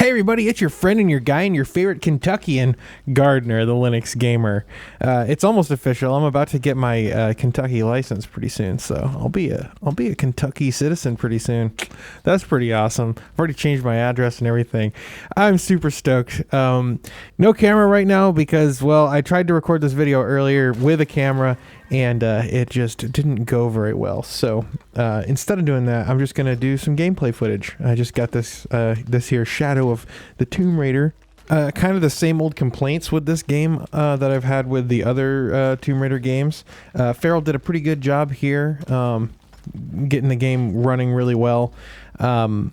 Hey everybody, it's your friend and your guy and your favorite Kentuckian, Gardiner, the Linux gamer. It's almost official. I'm about to get my Kentucky license pretty soon, so I'll be a Kentucky citizen pretty soon. That's pretty awesome. I've already changed my address and everything. I'm super stoked. No camera right now because, well, I tried to record this video earlier with a camera and it just didn't go very well. So instead of doing that, I'm just gonna do some gameplay footage. I just got this this here Shadow of the Tomb Raider. Kind of the same old complaints with this game that I've had with the other Tomb Raider games. Farrell did a pretty good job here, getting the game running really well. I'm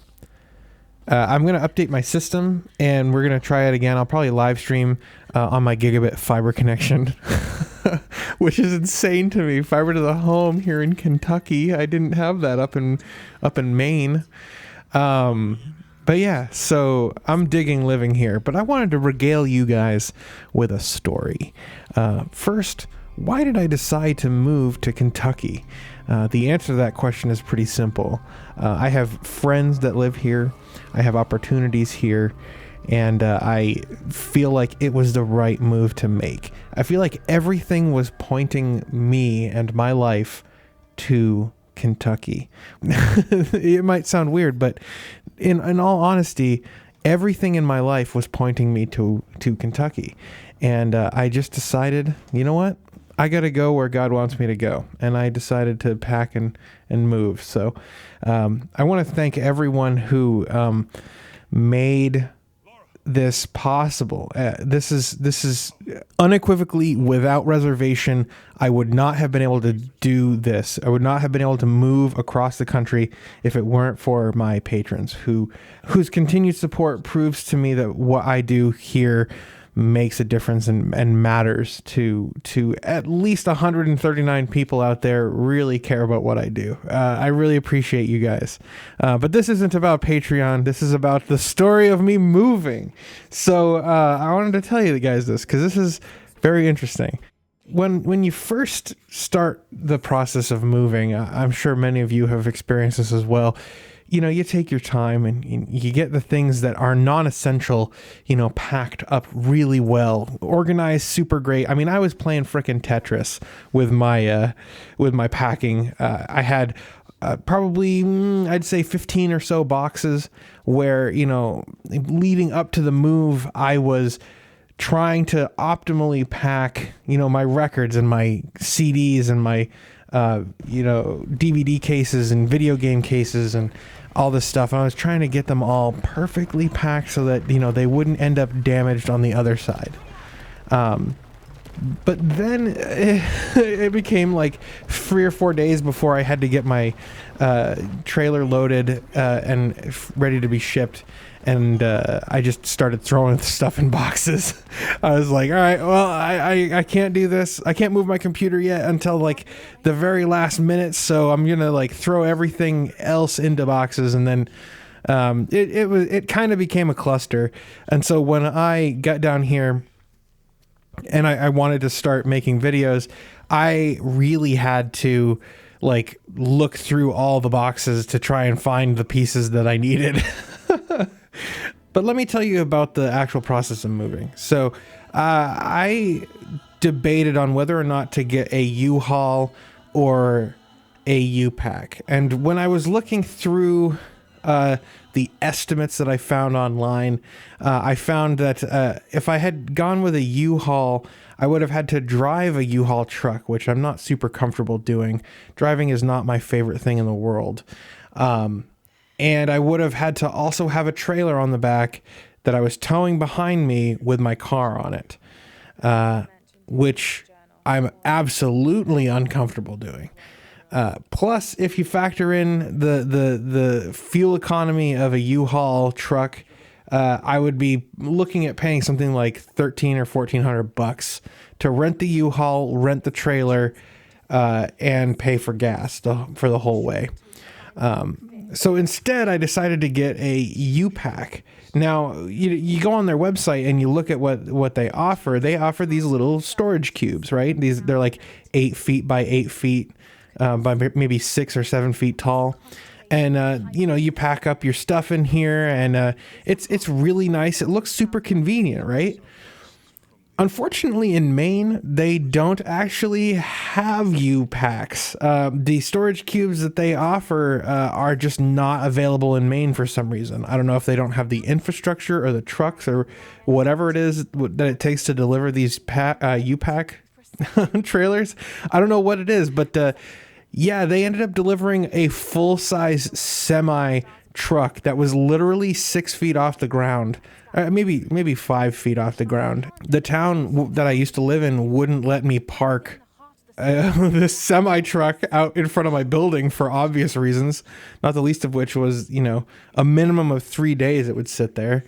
going to update my system and we're going to try it again. I'll probably live stream on my gigabit fiber connection, which is insane to me. Fiber to the home here in Kentucky. I didn't have that up in Maine. But yeah, so I'm digging living here, but I wanted to regale you guys with a story. First, why did I decide to move to Kentucky? The answer to that question is pretty simple. I have friends that live here. I have opportunities here, and I feel like it was the right move to make. I feel like everything was pointing me and my life to Kentucky. It might sound weird, but in all honesty, everything in my life was pointing me to Kentucky. And I just decided, you know what? I got to go where God wants me to go. And I decided to pack and move. So I want to thank everyone who made this possible. This is unequivocally, without reservation, I would not have been able to do this. I would not have been able to move across the country if it weren't for my patrons whose continued support proves to me that what I do here makes a difference and matters to at least 139 people out there really care about what I do. I really appreciate you guys. But this isn't about Patreon. This is about the story of me moving. So I wanted to tell you guys this because this is very interesting. When you first start the process of moving, I'm sure many of you have experienced this as well. You know, you take your time and you get the things that are non-essential, you know, packed up really well, organized super great. I mean, I was playing frickin' Tetris with my packing. I had probably, I'd say 15 or so boxes where, you know, leading up to the move, I was trying to optimally pack, you know, my records and my CDs and my, you know, DVD cases and video game cases and all this stuff. And I was trying to get them all perfectly packed so that, you know, they wouldn't end up damaged on the other side. But then it became like 3 or 4 days before I had to get my trailer loaded and ready to be shipped. And I just started throwing stuff in boxes. I was like, all right, well, I can't do this. I can't move my computer yet until like the very last minute. So I'm going to like throw everything else into boxes. And then it kind of became a cluster. And so when I got down here and I wanted to start making videos, I really had to like look through all the boxes to try and find the pieces that I needed. But let me tell you about the actual process of moving. So I debated on whether or not to get a U-Haul or a U-Pack. And when I was looking through the estimates that I found online, I found that if I had gone with a U-Haul, I would have had to drive a U-Haul truck, which I'm not super comfortable doing. Driving is not my favorite thing in the world. And I would have had to also have a trailer on the back that I was towing behind me with my car on it, which I'm absolutely uncomfortable doing. Plus, if you factor in the fuel economy of a U-Haul truck, I would be looking at paying something like $1,300 or $1,400 to rent the U-Haul, rent the trailer, and pay for gas for the whole way. So instead, I decided to get a U-Pack. Now, you go on their website and you look at what they offer. They offer these little storage cubes, right? They're like 8 feet by 8 feet, by maybe 6 or 7 feet tall. And you know, you pack up your stuff in here, and it's really nice. It looks super convenient, right? Unfortunately, in Maine, they don't actually have U-Packs. The storage cubes that they offer are just not available in Maine for some reason. I don't know if they don't have the infrastructure or the trucks or whatever it is that it takes to deliver these U-Pack trailers. I don't know what it is, but yeah, they ended up delivering a full-size semi truck that was literally 6 feet off the ground. Maybe 5 feet off the ground. The town that I used to live in wouldn't let me park this semi truck out in front of my building for obvious reasons, not the least of which was, you know, a minimum of 3 days it would sit there.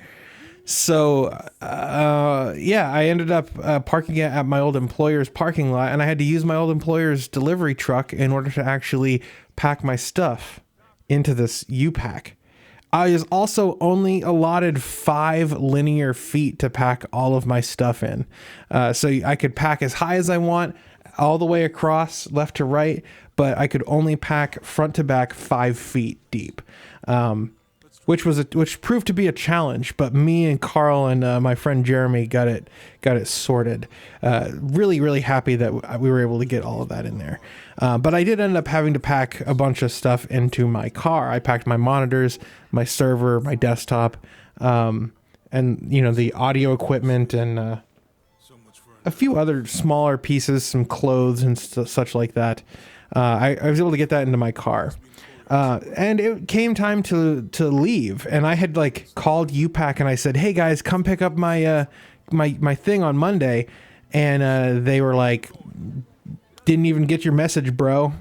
So yeah, I ended up parking it at my old employer's parking lot, and I had to use my old employer's delivery truck in order to actually pack my stuff into this U-Pack. I was also only allotted 5 linear feet to pack all of my stuff in. So I could pack as high as I want, all the way across, left to right, but I could only pack front to back 5 feet deep. Which proved to be a challenge, but me and Carl and my friend Jeremy got it sorted. Really happy that we were able to get all of that in there. But I did end up having to pack a bunch of stuff into my car. I packed my monitors, my server, my desktop, and you know, the audio equipment, and a few other smaller pieces, some clothes and such like that. I was able to get that into my car. And it came time to leave, and I had like called U-Pack and I said, "Hey guys, come pick up my my thing on Monday," and they were like, "Didn't even get your message, bro."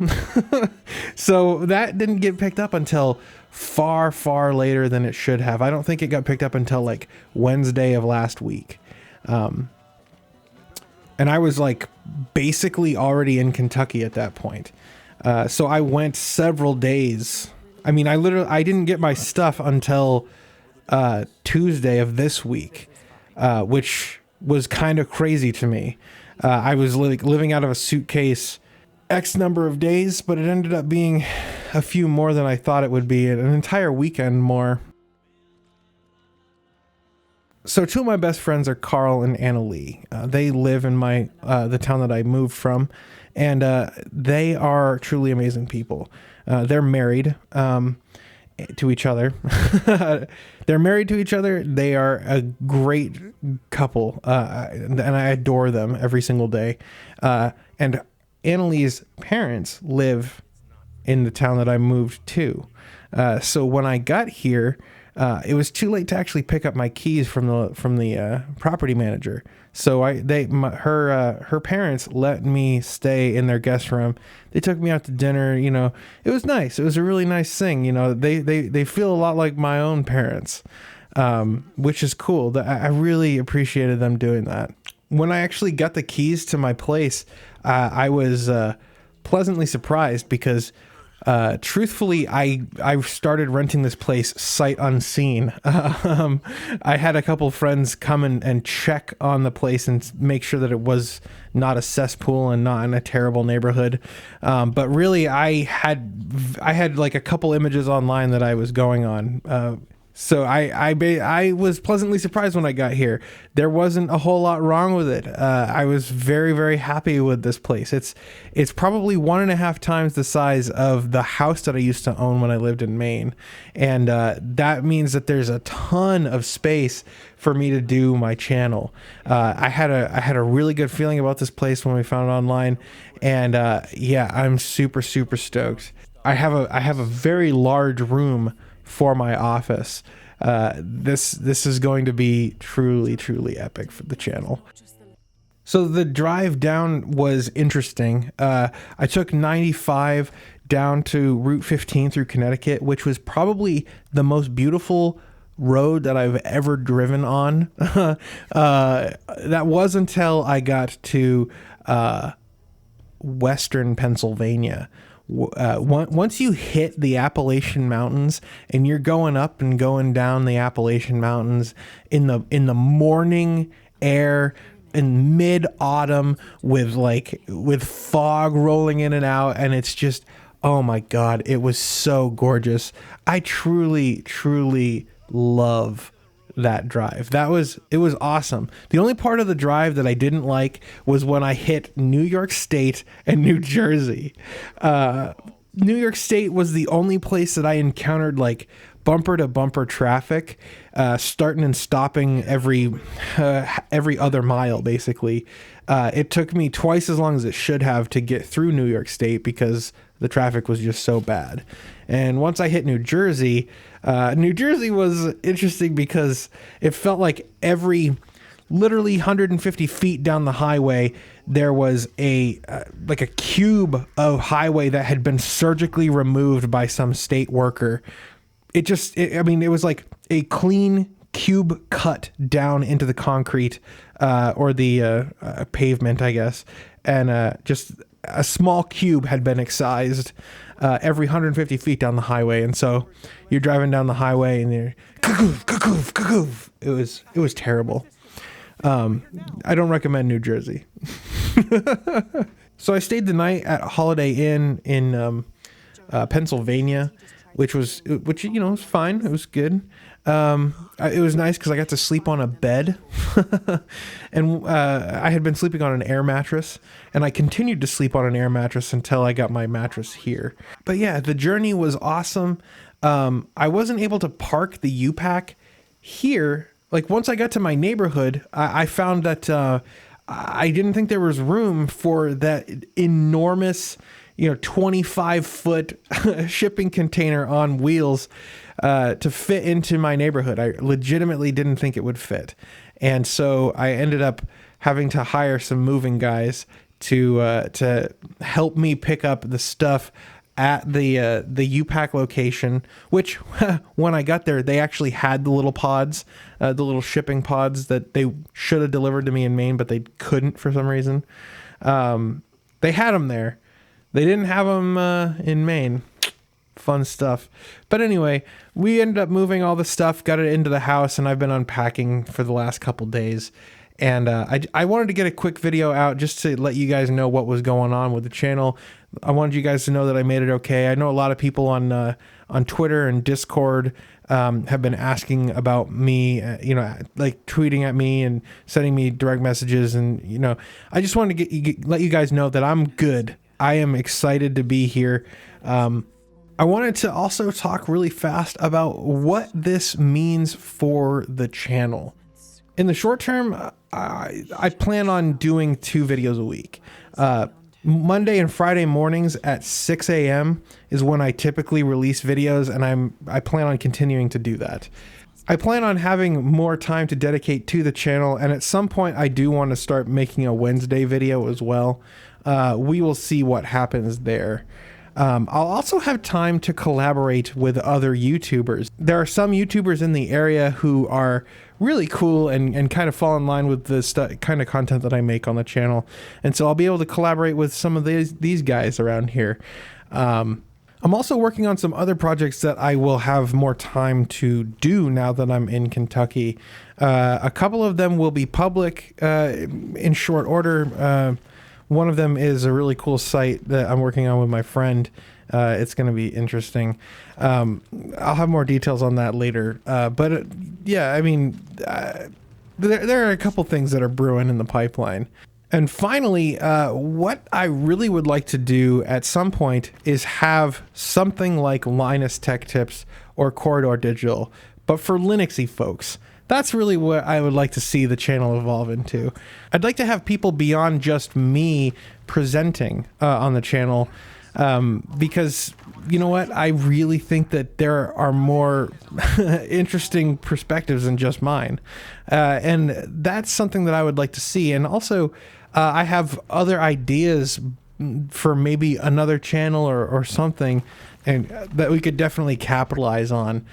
So that didn't get picked up until far later than it should have. I don't think it got picked up until like Wednesday of last week, and I was like basically already in Kentucky at that point. So I went several days. I mean, I didn't get my stuff until Tuesday of this week, which was kind of crazy to me. I was living out of a suitcase X number of days, but it ended up being a few more than I thought it would be, an entire weekend more. So 2 of my best friends are Carl and Anna Lee. They live in the town that I moved from. And they are truly amazing people. They're married to each other. They're married to each other. They are a great couple, and I adore them every single day. And Annalie's parents live in the town that I moved to. So when I got here, it was too late to actually pick up my keys from the property manager. So her parents let me stay in their guest room. They took me out to dinner. You know, it was nice. It was a really nice thing. You know, they feel a lot like my own parents, which is cool. I really appreciated them doing that. When I actually got the keys to my place, I was pleasantly surprised because truthfully, I started renting this place sight unseen. I had a couple friends come and check on the place and make sure that it was not a cesspool and not in a terrible neighborhood. But really, I had like a couple images online that I was going on. So I was pleasantly surprised when I got here. There wasn't a whole lot wrong with it. I was very happy with this place. It's probably 1.5 times the size of the house that I used to own when I lived in Maine, and that means that there's a ton of space for me to do my channel. I had a really good feeling about this place when we found it online, and yeah, I'm super stoked. I have a very large room for my office. This is going to be truly epic for the channel. So the drive down was interesting. I took 95 down to Route 15 through Connecticut, which was probably the most beautiful road that I've ever driven on. That was until I got to Western Pennsylvania. Once you hit the Appalachian Mountains and you're going up and going down the Appalachian Mountains in the morning air in mid-autumn with fog rolling in and out, and it's just Oh my God, it was so gorgeous. I truly, truly love that drive. It was awesome. The only part of the drive that I didn't like was when I hit New York State and New Jersey. New York State was the only place that I encountered like bumper to bumper traffic, starting and stopping every other mile, basically. It took me twice as long as it should have to get through New York State because the traffic was just so bad. And once I hit New Jersey was interesting because it felt like every literally 150 feet down the highway, there was like a cube of highway that had been surgically removed by some state worker. It was like a clean cube cut down into the concrete, or the pavement, I guess. And just a small cube had been excised every 150 feet down the highway. And so you're driving down the highway and you're kakoof, kakoof, kakoof. It was terrible. I don't recommend New Jersey. So I stayed the night at Holiday Inn in Pennsylvania, which was fine. It was good. It was nice because I got to sleep on a bed, and I had been sleeping on an air mattress, and I continued to sleep on an air mattress until I got my mattress here. But yeah, the journey was awesome. I wasn't able to park the U-Pack here. Like once I got to my neighborhood, I found that I didn't think there was room for that enormous 25-foot shipping container on wheels to fit into my neighborhood. I legitimately didn't think it would fit. And so I ended up having to hire some moving guys to help me pick up the stuff at the U-Pack location, which when I got there, they actually had the little pods, the little shipping pods that they should have delivered to me in Maine, but they couldn't for some reason. They had them there. They didn't have them in Maine. Fun stuff. But anyway, we ended up moving all the stuff, got it into the house, and I've been unpacking for the last couple days. And I wanted to get a quick video out just to let you guys know what was going on with the channel. I wanted you guys to know that I made it okay. I know a lot of people on Twitter and Discord have been asking about me, like tweeting at me and sending me direct messages. And, I just wanted to let you guys know that I'm good. I am excited to be here. I wanted to also talk really fast about what this means for the channel. In the short term, I plan on doing 2 videos a week. Monday and Friday mornings at 6 a.m. is when I typically release videos, and I plan on continuing to do that. I plan on having more time to dedicate to the channel, and at some point I do want to start making a Wednesday video as well. We will see what happens there. I'll also have time to collaborate with other YouTubers. There are some YouTubers in the area who are really cool and kind of fall in line with the kind of content that I make on the channel. And so I'll be able to collaborate with some of these guys around here. I'm also working on some other projects that I will have more time to do now that I'm in Kentucky. A couple of them will be public in short order. One of them is a really cool site that I'm working on with my friend. It's going to be interesting. I'll have more details on that later. But yeah, I mean, there are a couple things that are brewing in the pipeline. And finally, what I really would like to do at some point is have something like Linus Tech Tips or Corridor Digital, but for Linuxy folks. That's really what I would like to see the channel evolve into. I'd like to have people beyond just me presenting on the channel, because you know what? I really think that there are more interesting perspectives than just mine. And that's something that I would like to see. And also, I have other ideas for maybe another channel or something, and that we could definitely capitalize on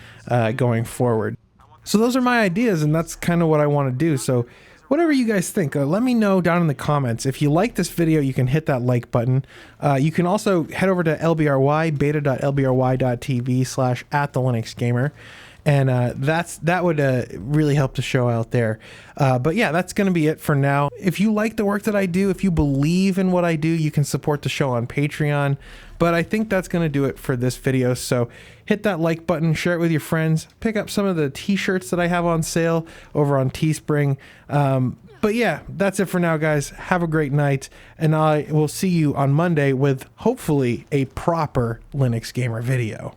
going forward. So those are my ideas, and that's kind of what I want to do. So whatever you guys think, let me know down in the comments. If you like this video, you can hit that like button. You can also head over to LBRY, beta.lbry.tv/@thelinuxgamer. And that would really help the show out there. But yeah, that's going to be it for now. If you like the work that I do, if you believe in what I do, you can support the show on Patreon. But I think that's going to do it for this video. So hit that like button, share it with your friends, pick up some of the t-shirts that I have on sale over on Teespring. But yeah, that's it for now, guys. Have a great night, and I will see you on Monday with hopefully a proper Linux Gamer video.